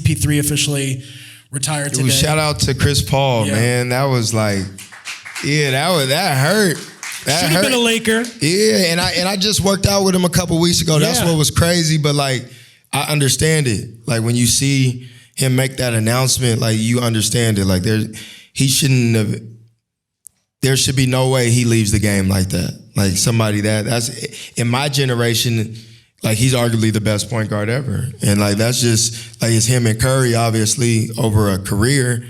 CP3 officially retired today. Shout out to Chris Paul, man. That was like, that hurt. Should have been a Laker. Yeah, and I just worked out with him a couple weeks ago. That's what was crazy, but like I understand it. Like when you see him make that announcement, like you understand it. Like he shouldn't have. There should be no way he leaves the game like that. Like somebody that's in my generation. Like he's arguably the best point guard ever, and like that's just like it's him and Curry obviously over a career,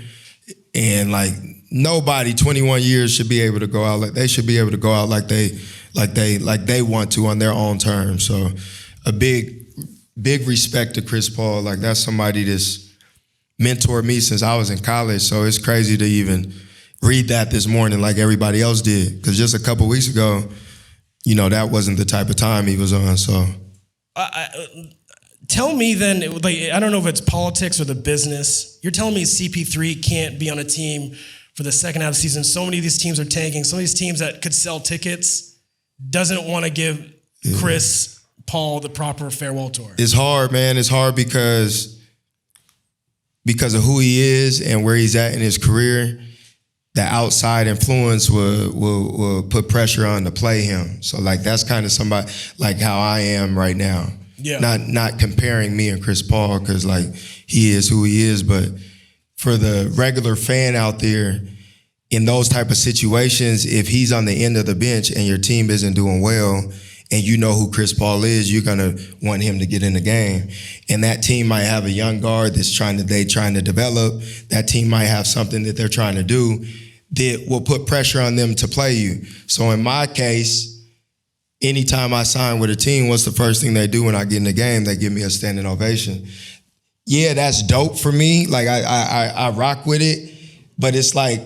and like. Nobody 21 years should be able to go out like they should be able to go out like they want to on their own terms. So a big respect to Chris Paul. Like that's somebody that's mentored me since I was in college. So it's crazy to even read that this morning like everybody else did. Because just a couple weeks ago, that wasn't the type of time he was on. So tell me then, like I don't know if it's politics or the business. You're telling me CP3 can't be on a team for the second half of the season. So many of these teams are tanking. Some of these teams that could sell tickets doesn't want to give Chris Paul the proper farewell tour. It's hard, man. It's hard because of who he is and where he's at in his career. The outside influence will put pressure on to play him. So like that's kind of somebody like how I am right now. Yeah. Not comparing me and Chris Paul because like he is who he is, but for the regular fan out there, in those type of situations, if he's on the end of the bench and your team isn't doing well, and you know who Chris Paul is, you're gonna want him to get in the game. And that team might have a young guard that's trying to develop. That team might have something that they're trying to do that will put pressure on them to play you. So in my case, anytime I sign with a team, what's the first thing they do when I get in the game? They give me a standing ovation. Yeah, that's dope for me. Like I rock with it, but it's like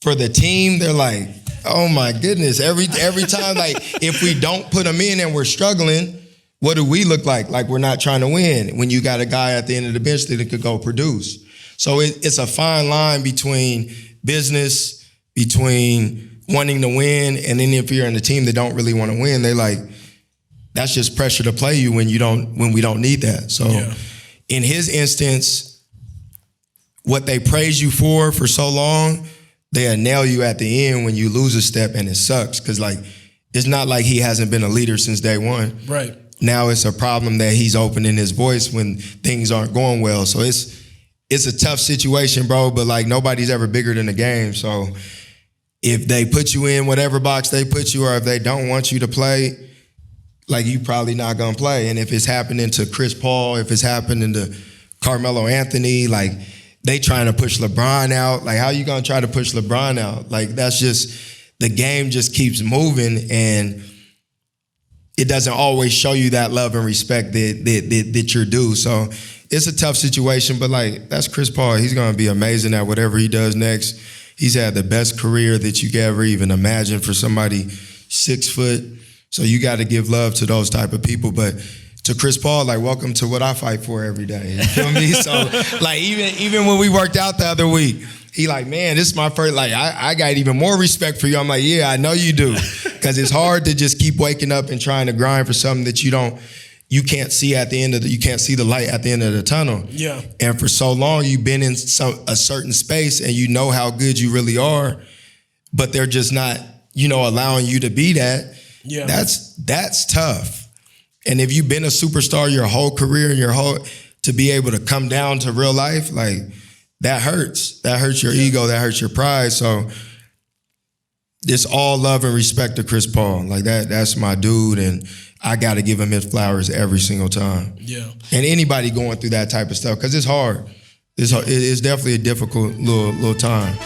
for the team, they're like, oh my goodness. Every time, like if we don't put them in and we're struggling, what do we look like? Like we're not trying to win when you got a guy at the end of the bench that could go produce. So it's a fine line between business, between wanting to win, and then if you're in a team that don't really want to win, they like, that's just pressure to play you when we don't need that. So in his instance, what they praise you for so long, they'll nail you at the end when you lose a step and it sucks. Cause like, it's not like he hasn't been a leader since day one. Right. Now it's a problem that he's opening his voice when things aren't going well. So it's a tough situation, bro, but like nobody's ever bigger than the game. So if they put you in whatever box they put you, or if they don't want you to play, like you probably not gonna play. And if it's happening to Chris Paul, if it's happening to Carmelo Anthony, like they trying to push LeBron out. Like how you gonna try to push LeBron out? Like that's just, the game just keeps moving and it doesn't always show you that love and respect that you're due. So it's a tough situation, but like that's Chris Paul. He's gonna be amazing at whatever he does next. He's had the best career that you could ever even imagine for somebody 6 foot. So you got to give love to those type of people. But to Chris Paul, like, welcome to what I fight for every day. You feel me? So, like, even when we worked out the other week, he like, man, this is my first, like, I got even more respect for you. I'm like, yeah, I know you do. Because it's hard to just keep waking up and trying to grind for something that you can't see at the end of you can't see the light at the end of the tunnel. Yeah. And for so long, you've been in a certain space and you know how good you really are, but they're just not, allowing you to be that. Yeah. That's tough. And if you've been a superstar your whole career and to be able to come down to real life, like that hurts. That hurts your ego. That hurts your pride. So it's all love and respect to Chris Paul. Like that's my dude. And I got to give him his flowers every single time. Yeah. And anybody going through that type of stuff, because it's hard. It's definitely a difficult little time.